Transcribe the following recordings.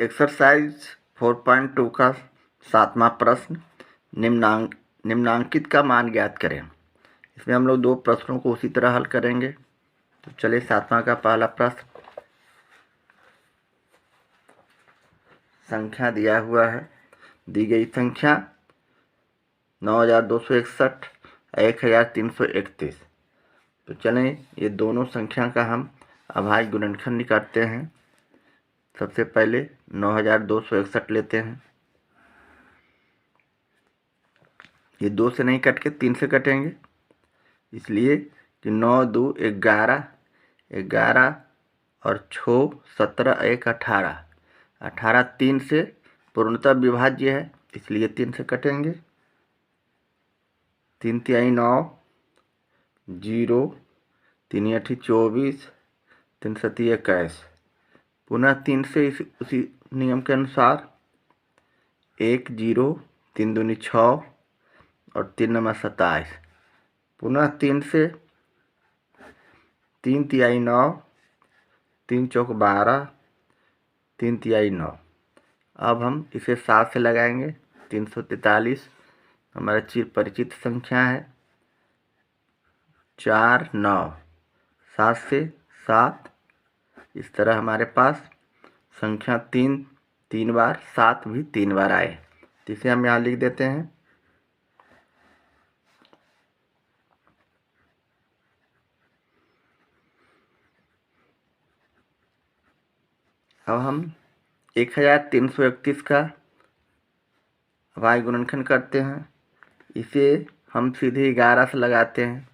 Exercise 4.2 का 7वां प्रश्न निम्नांकित का मान ज्ञात करें। इसमें हम लोग 2 प्रश्नों को उसी तरह हल करेंगे। तो चलिए 7वां का पहला प्रश्न। संख्या दिया हुआ है, दी गई संख्या 9261 1331। तो चलें ये दोनों संख्या का हम अभाज्य गुणनखंड करते हैं। सबसे पहले 9261 लेते हैं। ये 2 से नहीं कट के 3 से कटेंगे, इसलिए कि 9 2 11, 11 और 6 17 1 18, 18 3 से पूर्णतः विभाज्य है, इसलिए 3 से कटेंगे। 3 तिहाई 9, 0, 3 8 24, 3 7 21। पुनः 3 से उसी नियम के अनुसार 1 0, 3 दूनी 6 और 3 9 27। पुनः 3 से 3 तिहाई 9, 3 चौक 12, 3 तिहाई 9। अब हम इसे 7 से लगाएंगे। 343 हमारा चिर परिचित संख्या है। 4 9, 7 से 7। इस तरह हमारे पास संख्या 3 बार, 7 भी 3 बार आए, तो इसे हम यहाँ लिख देते हैं। अब हम 1331 का अभाज्य गुणनखंड करते हैं। इसे हम सीधे 11 से लगाते हैं।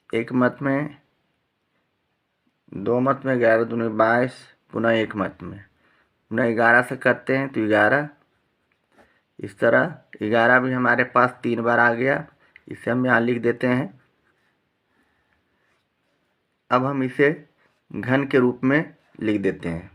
एक मत में, 2 मत में 11 दूनी 22, पुनः एक मत में पुनः 11 से करते हैं तो 11। इस तरह 11 भी हमारे पास 3 बार आ गया, इसे हम यहाँ लिख देते हैं। अब हम इसे घन के रूप में लिख देते हैं।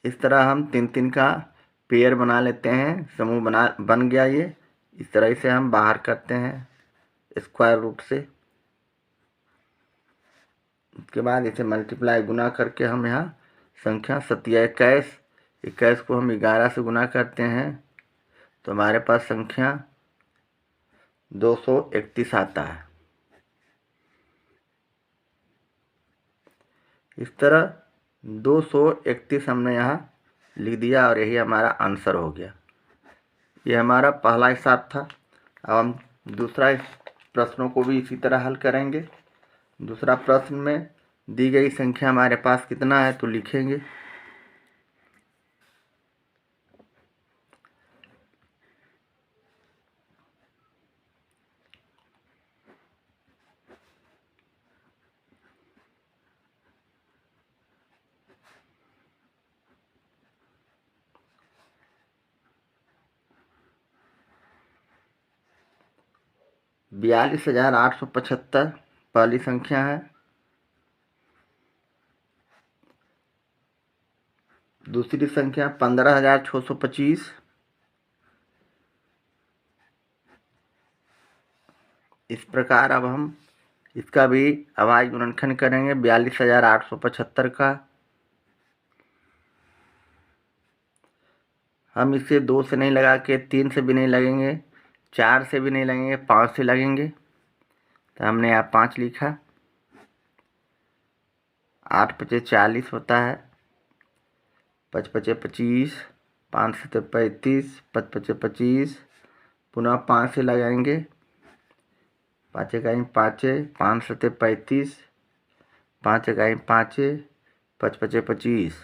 इस तरह हम 3 का पेयर बना लेते हैं, समूह बन गया ये। इस तरह से हम बाहर करते हैं स्क्वायर रूट से। उसके बाद इसे मल्टीप्लाई गुना करके हम यहाँ संख्या 27 21 को हम 11 से गुना करते हैं, तो हमारे पास संख्या 231 आता है। इस तरह 231 हमने यहाँ लिख दिया और यही हमारा आंसर हो गया। ये हमारा पहला हिसाब था। अब हम दूसरा प्रश्नों को भी इसी तरह हल करेंगे। दूसरा प्रश्न में दी गई संख्या हमारे पास कितना है तो लिखेंगे। बयालीस 875 पहली संख्या है। दूसरी संख्या 15,625। इस प्रकार अब हम इसका भी अभाज्य गुणनखंड करेंगे 42,875 का। हम इसे 2 से नहीं लगा के 3 से भी नहीं लगेंगे, 4 से भी नहीं लगेंगे, 5 से लगेंगे, तो हमने यहाँ 5 लिखा। 8 पचे 40 होता है, 5 पचे 25, 5 सते 35, 5 पचे 25, पुनः 5 से लगाएंगे। 5 इकाई 5, 5 सते 35, 5 इकाई 5, 5 पचे 25,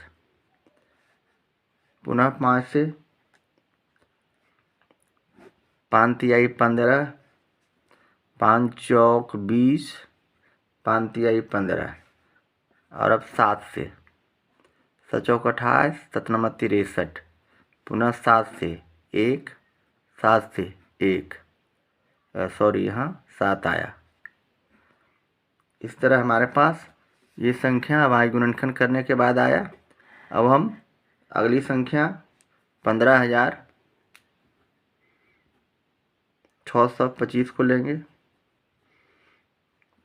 पुनः 5 से 5 तिहाई 15, 5 चौक 20, 5 तिहाई 15। और अब 7 से 7 चौक 28, 7 9 63, पुनः 7 से 1, 7 से 1, सॉरी यहाँ 7 आया। इस तरह हमारे पास ये संख्या अभाज्य गुणनखंड करने के बाद आया। अब हम अगली संख्या 15,000 625 को लेंगे,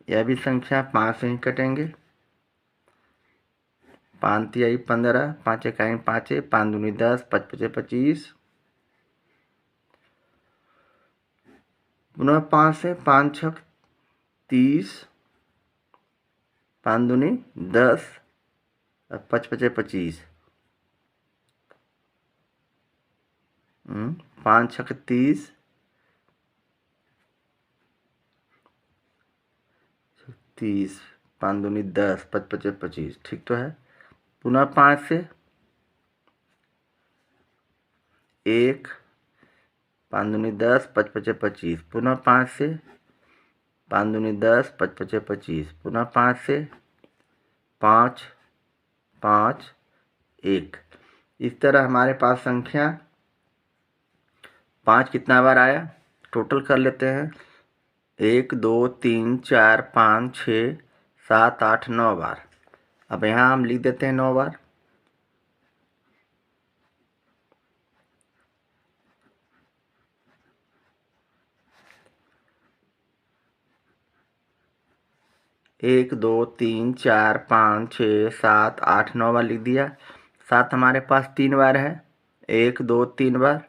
यह भी संख्या 5 से ही कटेंगे। 5 तिहाई 15, 5 इकाई 5, 5 दूनी 10, 5 पचे 25, पुनः 5 से 5 छक 30, 5 दूनी 10, 5 पचे 25, 5 छक 30, 5 दूनी 10, 5 पचे 25, ठीक तो है। पुनः 5 से 1, 5 दूनी 10, 5 पचे 25, पुनः 5 से 5 दूनी 10, 5 पचे 25, पुनः 5 से 5, 5, 1। इस तरह हमारे पास संख्या 5 कितना बार आया, टोटल कर लेते हैं। 1, 2, 3, 4, 5, 6, 7, 8, 9 बार। अब यहाँ हम लिख देते हैं 9 बार। एक, 2, 3, 4, 5, 6, 7, 8, 9 बार लिख दिया। 7 हमारे पास 3 बार है, 1, 2, 3 बार,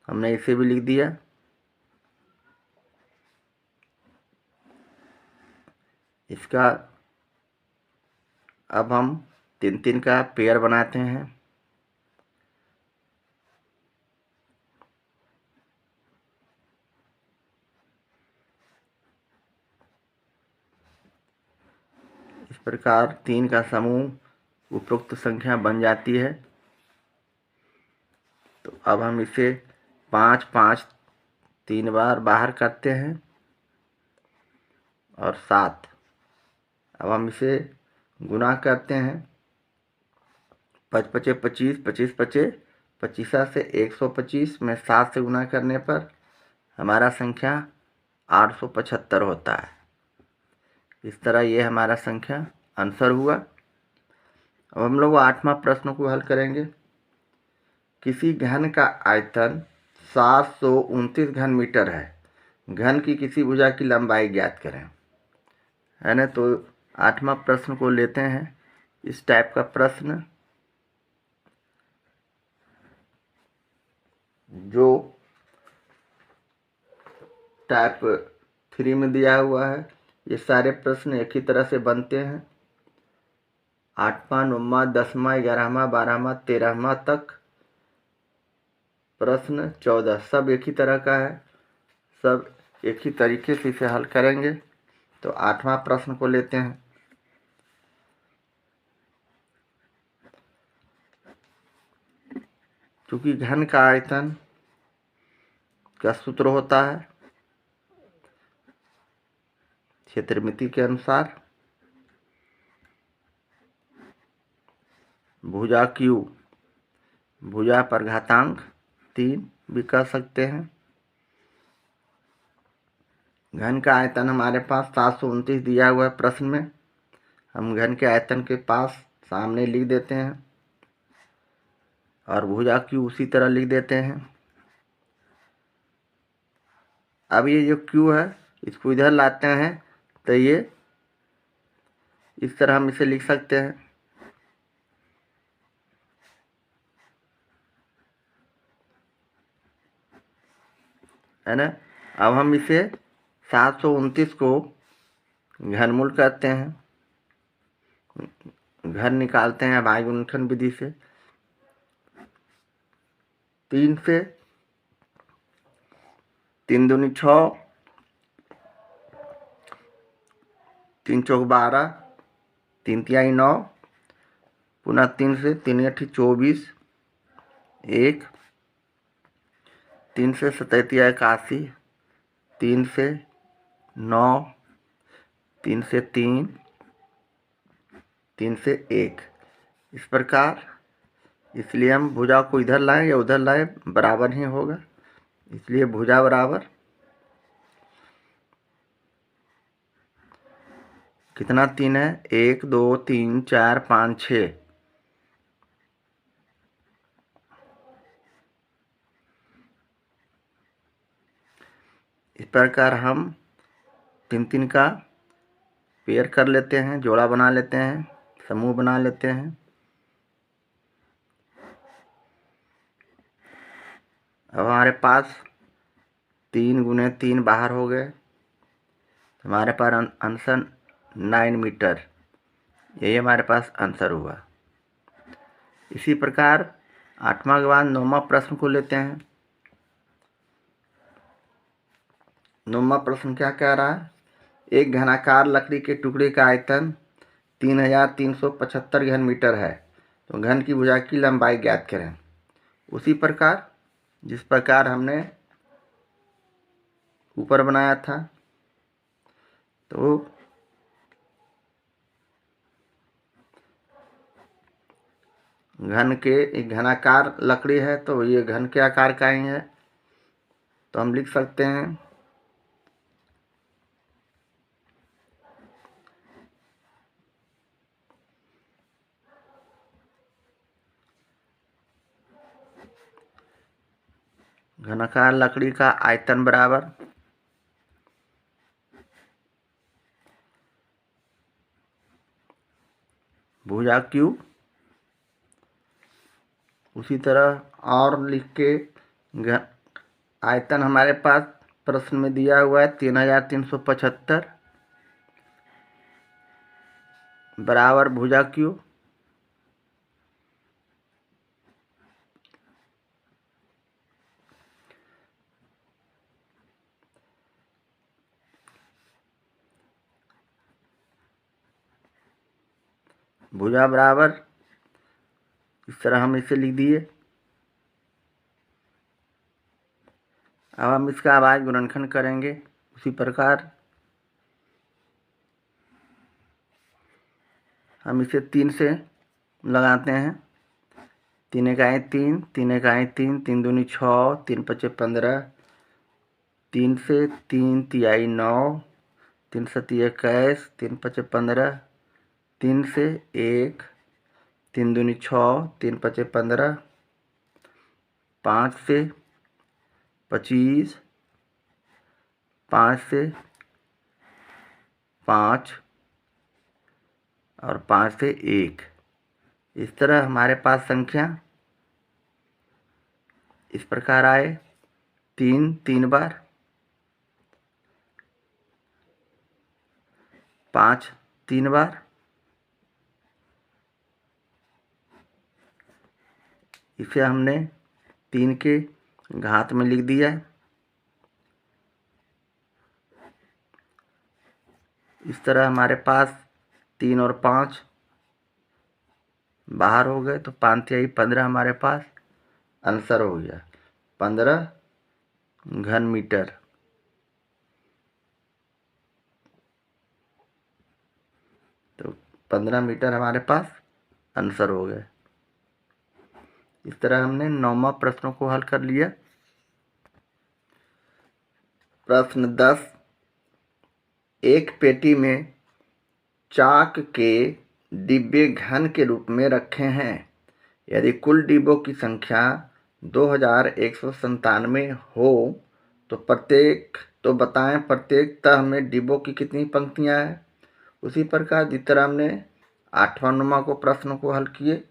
हमने इसे भी लिख दिया। इसका अब हम 3-3 का पेयर बनाते हैं। इस प्रकार 3 का समूह उपरोक्त संख्या बन जाती है। तो अब हम इसे 5, 5 3 बार बाहर करते हैं और 7। अब हम इसे गुना करते हैं। 5 पचे 25, 25 पचे 25 से 125 में 7 से गुना करने पर हमारा संख्या 875 होता है। इस तरह ये हमारा संख्या आंसर हुआ। अब हम लोग 8वां प्रश्न को हल करेंगे। किसी घन का आयतन 729 घन मीटर है, घन की किसी भुजा की लंबाई ज्ञात करें, है ना। तो 8वां प्रश्न को लेते हैं। इस टाइप का प्रश्न जो टाइप 3 में दिया हुआ है, ये सारे प्रश्न एक ही तरह से बनते हैं। 8वां, 9वां, 10वां, 11वां, 12वां, 13वां तक प्रश्न 14 सब एक ही तरह का है, सब एक ही तरीके से इसे हल करेंगे। तो 8वां प्रश्न को लेते हैं। चूंकि घन का आयतन का सूत्र होता है क्षेत्रमिति के अनुसार भुजा Q, भुजा पर घातांक 3 भी कह सकते हैं। घन का आयतन हमारे पास 729 दिया हुआ है प्रश्न में। हम घन के आयतन के पास सामने लिख देते हैं और भुजा Q उसी तरह लिख देते हैं। अब ये जो Q है इसको इधर लाते हैं तो ये इस तरह हम इसे लिख सकते हैं, है ना। अब हम इसे 729 को घनमूल करते हैं, घन निकालते हैं भाग गुणनखंड विधि से। 3 से 3 दूनी 6, 3 चौक 12, 3 तिहाई 9, पुनः 3 से 3 8 24, 1, 3 से 7 81, 3 से 9, 3 से 3, 3 से 1। इस प्रकार इसलिए हम भुजा को इधर लाएं या उधर लाएं बराबर ही होगा, इसलिए भुजा बराबर कितना 3 है, 1, 2, 3, 4, 5, 6। इस प्रकार हम 3-3 का पेयर कर लेते हैं, जोड़ा बना लेते हैं, समूह बना लेते हैं। अब हमारे पास 3 गुने 3 बाहर हो गए, हमारे पास आंसर 9 मीटर, यही हमारे पास आंसर हुआ। इसी प्रकार 8वां के बाद 9वां प्रश्न को लेते हैं। 9वां प्रश्न क्या कह रहा है? एक घनाकार लकड़ी के टुकड़े का आयतन 3375 घन मीटर है, तो घन की भुजा की लंबाई ज्ञात करें। उसी प्रकार जिस प्रकार हमने ऊपर बनाया था, तो घन के एक घनाकार लकड़ी है, तो ये घन के आकार का ही है, तो हम लिख सकते हैं घनाकार लकड़ी का आयतन बराबर भुजा क्यू। उसी तरह और लिख के आयतन हमारे पास प्रश्न में दिया हुआ है 3375 बराबर भुजा क्यू। भुजा बराबर इस तरह हम इसे लिख दिए। अब हम इसका अभाज्य गुणनखंड करेंगे उसी प्रकार। हम इसे 3 से लगाते हैं। 3 एकाई 3, 3 एकाई 3, 3 दूनी 6, 3 पचे 15, 3 से 3 तिहाई 9, 3 सती 21, 3 पचे 15, 3 से 1, 3 दूनी 6, 3 पचे 15, 5 से 25, 5 से 5 और 5 से 1। इस तरह हमारे पास संख्या इस प्रकार आए 3 बार, 5 3 बार, इसे हमने 3 के घात में लिख दिया। इस तरह हमारे पास 3 और 5 बाहर हो गए, तो 5 तिहाई 15 हमारे पास आंसर हो गया 15 घन मीटर। तो 15 मीटर हमारे पास आंसर हो गए। इस तरह हमने 9वां प्रश्नों को हल कर लिया। प्रश्न 10, एक पेटी में चाक के डिब्बे घन के रूप में रखे हैं। यदि कुल डिब्बों की संख्या 2197 हो तो बताएं प्रत्येक तह में डिब्बों की कितनी पंक्तियां हैं। उसी प्रकार जिस तरह हमने 8वां 9वां को प्रश्नों को हल किए,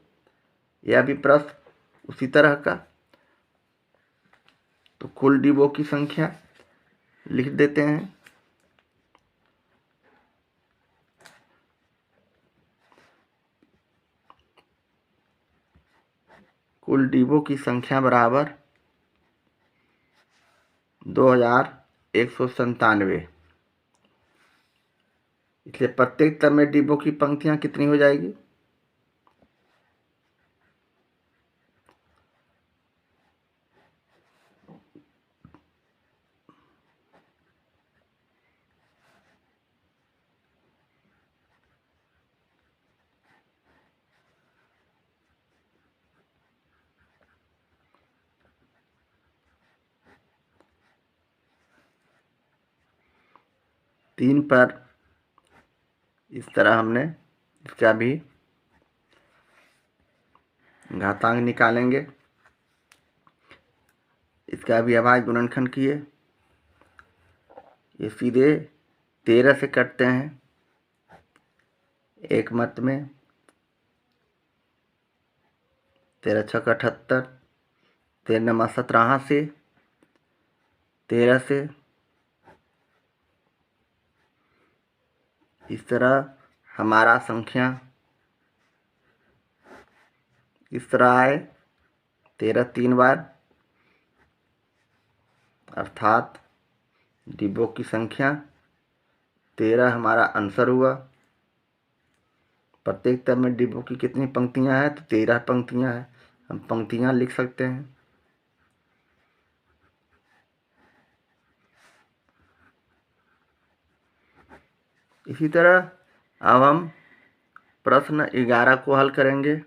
यह भी प्रश्न उसी तरह का। तो कुल डिब्बों की संख्या लिख देते हैं। कुल डिब्बों की संख्या बराबर 2197। इसलिए प्रत्येक तह में डिब्बों की पंक्तियां कितनी हो जाएगी? तीन पर इस तरह हमने इसका भी घातांक निकालेंगे। इसका भी अभाज्य गुणनखंड किए। ये सीधे 13 से कटते हैं एक मत में। 13 छक 78, 13 नमा 17 से, 13 से। इस तरह हमारा संख्या इस तरह आए 13 3 बार, अर्थात डिब्बों की संख्या 13 हमारा आंसर हुआ। प्रत्येक तब में डिब्बों की कितनी पंक्तियां हैं? तो 13 पंक्तियां हैं। हम पंक्तियां लिख सकते हैं। इसी तरह अब हम प्रश्न 11 को हल करेंगे।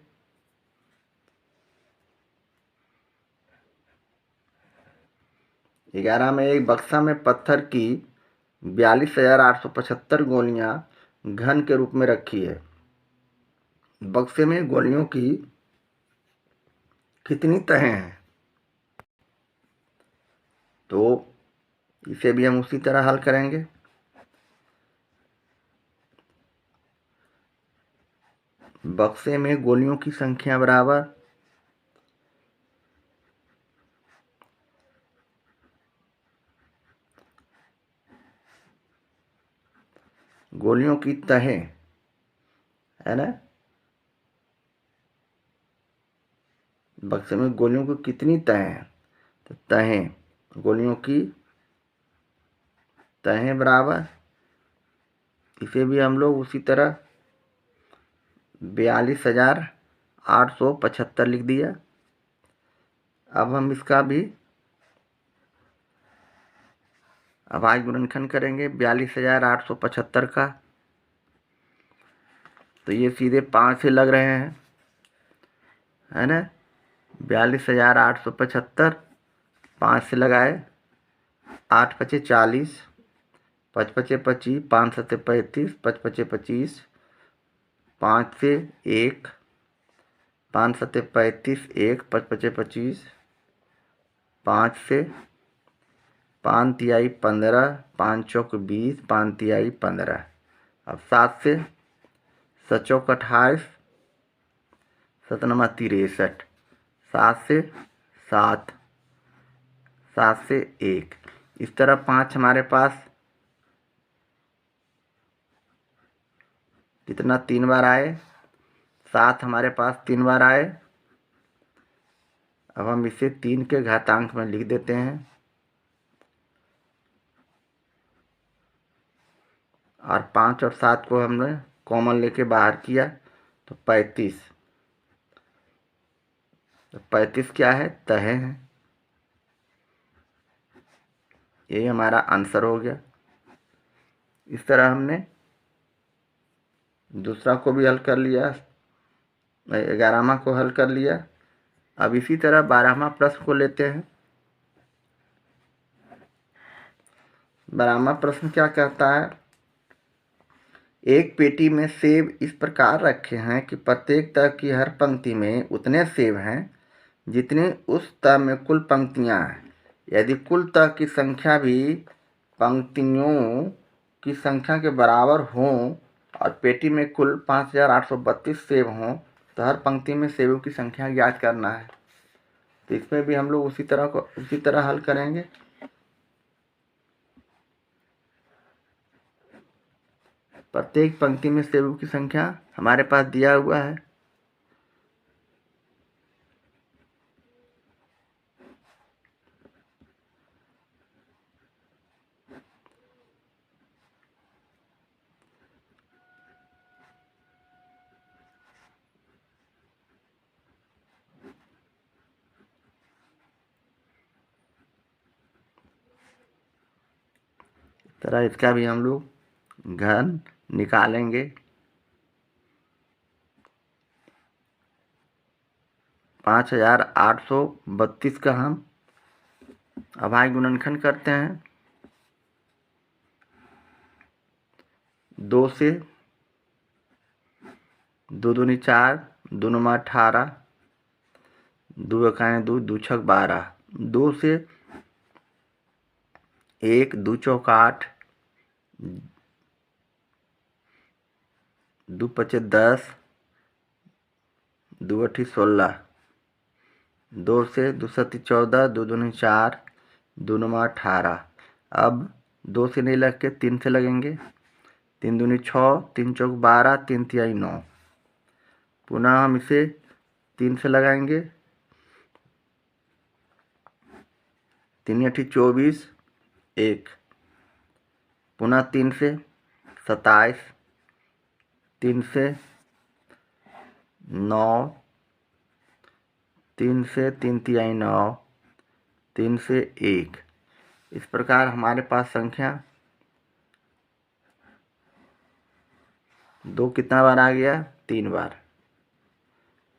ग्यारह में एक बक्सा में पत्थर की 42,875 गोलियां घन के रूप में रखी है। बक्से में गोलियों की कितनी तहें हैं? तो इसे भी हम उसी तरह हल करेंगे। बक्से में गोलियों की संख्या बराबर गोलियों की तहें, है ना। बक्से में गोलियों की कितनी तहें हैं? तो तहें, गोलियों की तहें बराबर, इसे भी हम लोग उसी तरह 42,875 लिख दिया। अब हम इसका भी अभाज्य गुणनखंड करेंगे 42,875 का। तो ये सीधे 5 से लग रहे हैं, है ना। 42,875 5 से लगाए, 8 पचे 40, 5 पचे 25, 5 सत्ते 35, 5 पचे 25, 5 से 1, 5 सत्ते 35, 1 5 पचे 25, 5 से 5 तिहाई 15, 5 चौक 20, 5 तिहाई 15। अब 7 से 7 चौक 28, 7 नमा 63, 7 से 7, 7 से 1। इस तरह 5 हमारे पास कितना 3 बार आए, 7 हमारे पास 3 बार आए। अब हम इसे 3 के घातांक में लिख देते हैं और 5 और 7 को हमने कॉमन लेके बाहर किया तो 35। तो 35 क्या है? तहें है। यही हमारा आंसर हो गया। इस तरह हमने दूसरा को भी हल कर लिया, 11वां को हल कर लिया। अब इसी तरह 12वां प्रश्न को लेते हैं। 12वां प्रश्न क्या कहता है? एक पेटी में सेब इस प्रकार रखे हैं कि प्रत्येक तह की हर पंक्ति में उतने सेब हैं जितनी उस तह में कुल पंक्तियां हैं। यदि कुल तह की संख्या भी पंक्तियों की संख्या के बराबर हों और पेटी में कुल 5,832 सेब हों तो हर पंक्ति में सेबों की संख्या ज्ञात करना है। तो इसमें भी हम लोग उसी तरह हल करेंगे। प्रत्येक पंक्ति में सेबों की संख्या हमारे पास दिया हुआ है। तरह इसका भी हम लोग घन निकालेंगे। 5,832 का हम अभाज्य गुणनखंड करते हैं। 2 से 2 दूनी 4, 2 नमा 18, 2 एकाएं 2, 2 छक 12, 2 से 1, 2 चौक 8, दो पचे 10, दो अठी 16, 2 से 2 सती 14, 2 दूनी 4, 2 नमा 18। अब 2 से नहीं लग के 3 से लगेंगे। 3 दूनी 6, 3 चौक 12, 3 तिहाई 9। पुनः हम इसे 3 से लगाएंगे। 3 अठी 24, 1। पुनः 3 से 27, 3 से 9, 3 से 3 तिहाई 9, 3 से 1। इस प्रकार हमारे पास संख्या 2 कितना बार आ गया? 3 बार।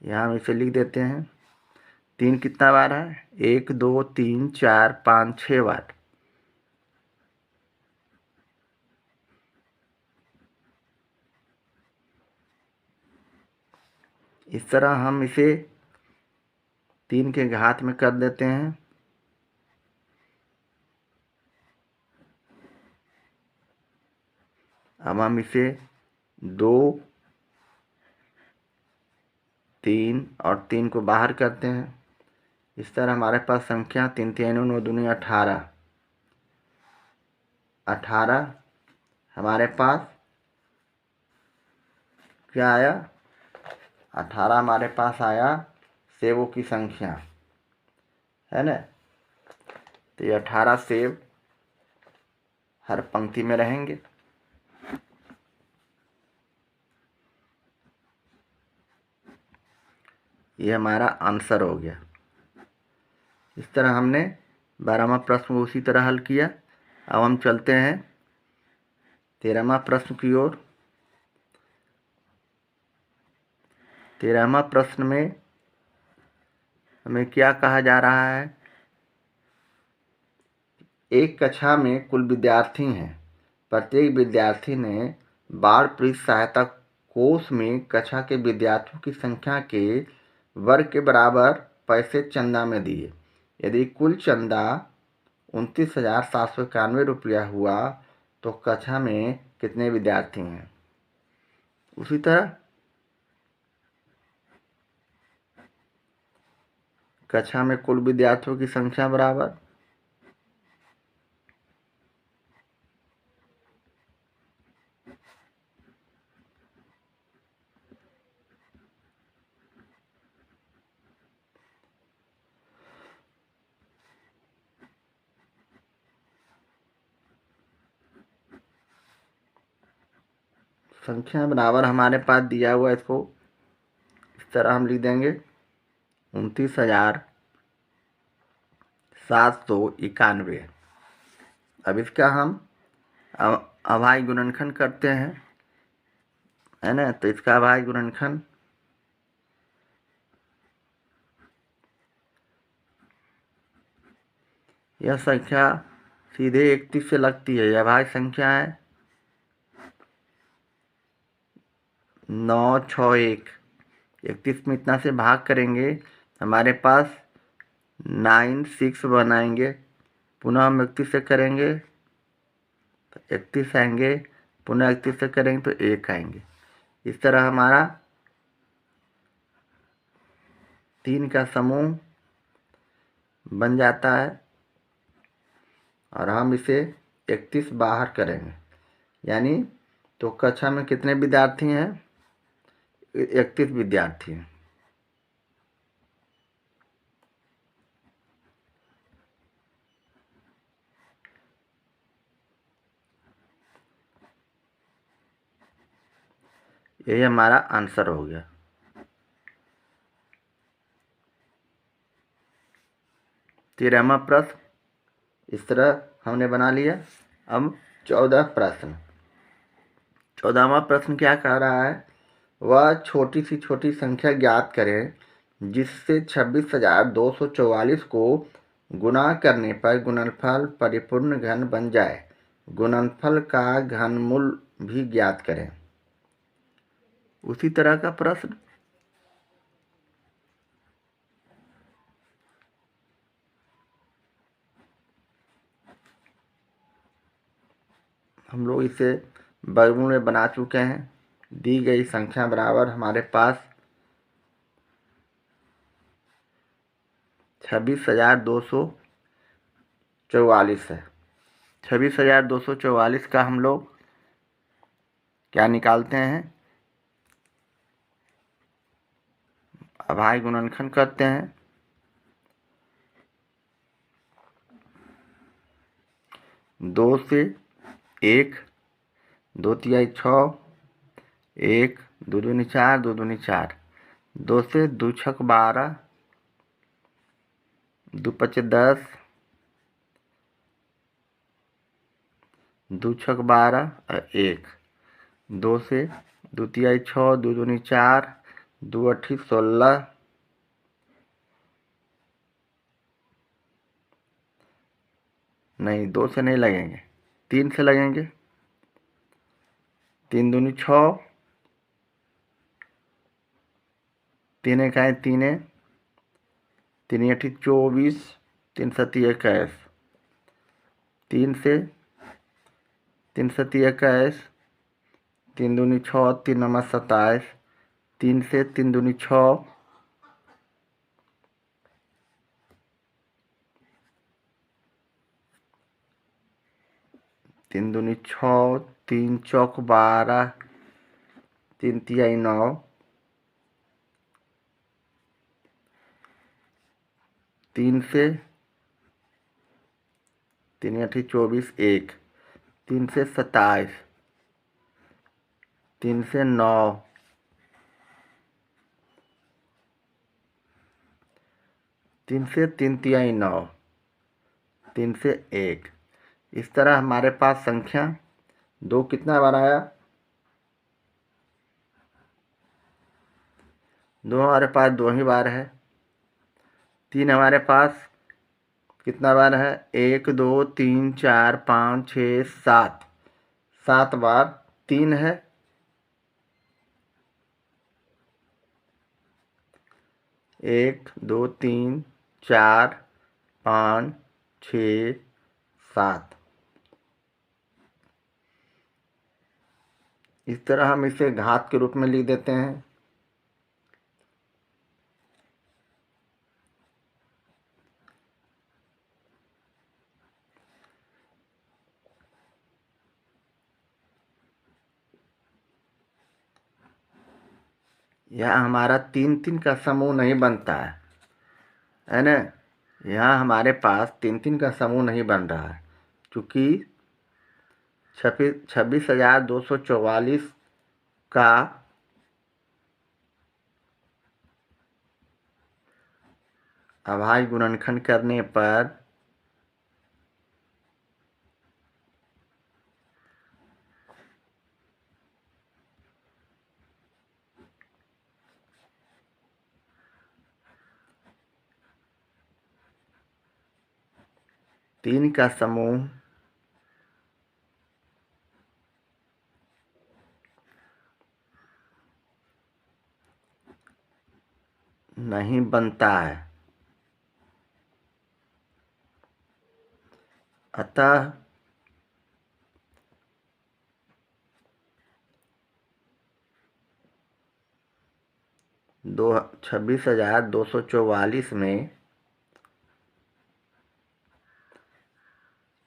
यहाँ हम इसे लिख देते हैं। 3 कितना बार है? 1 2 3 4 5 6 बार। इस तरह हम इसे 3 के घात में कर देते हैं। अब हम इसे 2, 3 और 3 को बाहर करते हैं। इस तरह हमारे पास संख्या 3 3 9 दूनी 18। 18 हमारे पास क्या आया? 18 हमारे पास आया सेबों की संख्या, है ना। तो ये 18 सेब हर पंक्ति में रहेंगे। ये हमारा आंसर हो गया। इस तरह हमने 12वां प्रश्न को उसी तरह हल किया। अब हम चलते हैं 13वां प्रश्न की ओर। 13वां प्रश्न में हमें क्या कहा जा रहा है? एक कक्षा में कुल विद्यार्थी हैं। प्रत्येक विद्यार्थी ने बाल पृष्ठ सहायता कोष में कक्षा के विद्यार्थियों की संख्या के वर्ग के बराबर पैसे चंदा में दिए। यदि कुल चंदा 29,791 रुपया हुआ तो कक्षा में कितने विद्यार्थी हैं? उसी तरह कक्षा में कुल विद्यार्थियों की संख्या बराबर संख्या बराबर हमारे पास दिया हुआ है। इसको इस तरह हम लिख देंगे 29,791। अब इसका हम अभाज्य गुणनखंड करते हैं, है ना। तो इसका अभाज्य गुणनखंड यह संख्या सीधे 31 से लगती है। यह अभाज्य संख्या है 961। 31 में इतना से भाग करेंगे हमारे पास 96 बनाएंगे। पुनः हम 31 से करेंगे तो 31 आएंगे। पुनः 31 से करेंगे तो 1 आएंगे। इस तरह हमारा 3 का समूह बन जाता है और हम इसे 31 बाहर करेंगे। यानी तो कक्षा में कितने विद्यार्थी हैं? 31 विद्यार्थी हैं। यही हमारा आंसर हो गया। तेरहवां प्रश्न इस तरह हमने बना लिया। अब 14 प्रश्न। 14वां प्रश्न क्या कह रहा है? वह छोटी सी छोटी संख्या ज्ञात करें जिससे 26,244 को गुणा करने पर गुणनफल परिपूर्ण घन बन जाए। गुणनफल का घनमूल भी ज्ञात करें। उसी तरह का प्रश्न हम लोग इसे वर्गमूल में बना चुके हैं। दी गई संख्या बराबर हमारे पास 26,244 है। 26,244 का हम लोग क्या निकालते हैं, अभाज्य गुणनखंड करते हैं। 2 से 1, 2 तिहाई 6, 1, 2 दूनी 4, 2 दूनी 4, 2 से 2 छक 12, 2 पचे 10, 2 छक 12 और 1, 2 से 2 तिहाई 6, 2 दूनी 4, 2 अट्ठी 16, नहीं 2 से नहीं लगेंगे, 3 से लगेंगे। 3 दूनी 6, 3 इकाई 3, 3 अट्ठी 24, 3 सती 21, 3 से 3 सती 21, 3 दूनी 6, 3 नमा 27, 3 से 3 दूनी 6, 3 दूनी 6, 3 चौक 12, 3 तिहाई 9, 3 से 3 अट्ठी 24, 1, 3 से 27, 3 से 9, 3 से 3 तिहाई 9, 3 से 1। इस तरह हमारे पास संख्या 2 कितना बार आया, 2 हमारे पास 2 ही बार है। 3 हमारे पास कितना बार है, 1, 2, 3, 4, 5, 6, 7, 7 बार 3 है। 1, 2, 3, 4, 5, 6, 7। इस तरह हम इसे घात के रूप में लिख देते हैं। यह हमारा 3-3 का समूह नहीं बनता है ना। यहाँ हमारे पास 3-3 का समूह नहीं बन रहा है, क्योंकि 26,244 का अभाज्य गुणनखंड करने पर तीन का समूह नहीं बनता है। अतः दो 26,244 में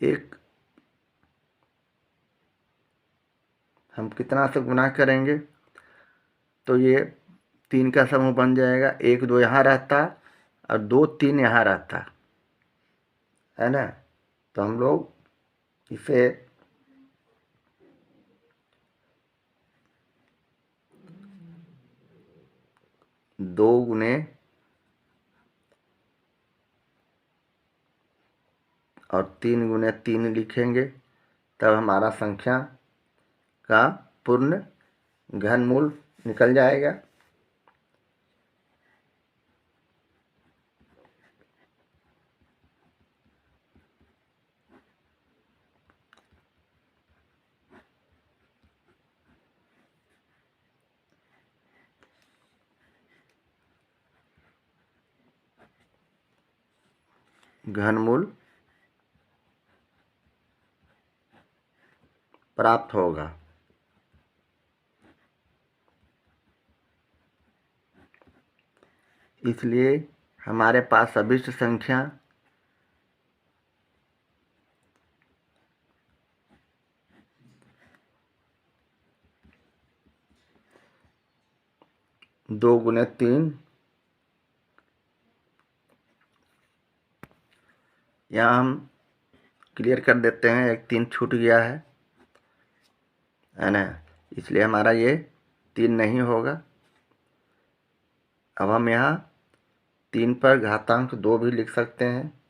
एक हम कितना से गुना करेंगे तो ये 3 का समूह बन जाएगा। 1, 2 यहाँ रहता और 2, 3 यहाँ रहता है ना। तो हम लोग इसे दो गुने और 3 गुने 3 लिखेंगे, तब हमारा संख्या का पूर्ण घनमूल निकल जाएगा। घनमूल प्राप्त होगा। इसलिए हमारे पास अभिष्ट संख्या 2 गुने 3, यहाँ हम क्लियर कर देते हैं, एक 3 छूट गया है ना, इसलिए हमारा ये 3 नहीं होगा। अब हम यहाँ 3 पर घातांक 2 भी लिख सकते हैं।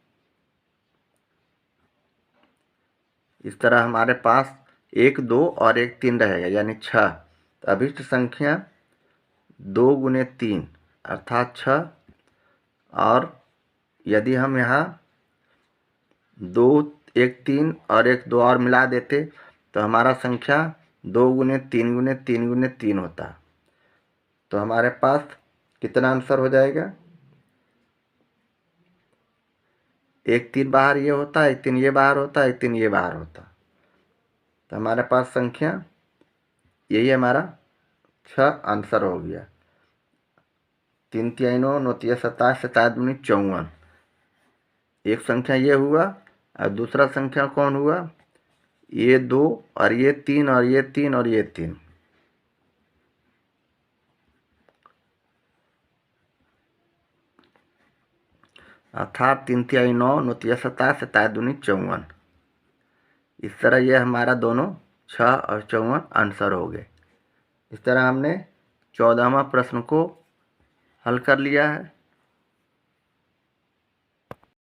इस तरह हमारे पास 1 2 और 1 3 रहेगा, यानी 6। तो अभिष्ट संख्या 2 गुने 3 अर्थात 6, और यदि हम यहाँ 2 1 3 और 1 2 और मिला देते तो हमारा संख्या 2 गुने 3 गुने 3 गुने 3 होता। तो हमारे पास कितना आंसर हो जाएगा? 1 3 बाहर ये होता, 1 3 ये बाहर होता, 1 3 ये बाहर होता। तो हमारे पास संख्या यही हमारा 6 आंसर हो गया। 3 3 9 9 3 27 27 दूनी 54। एक संख्या ये हुआ और दूसरा संख्या कौन हुआ? ये 2 और ये 3 और ये 3 और ये 3। अर्थात 3 3 9 9 3 27 27 दूनी 54। इस तरह ये हमारा दोनों 6 और 54 आंसर हो गए। इस तरह हमने 14वां प्रश्न को हल कर लिया है।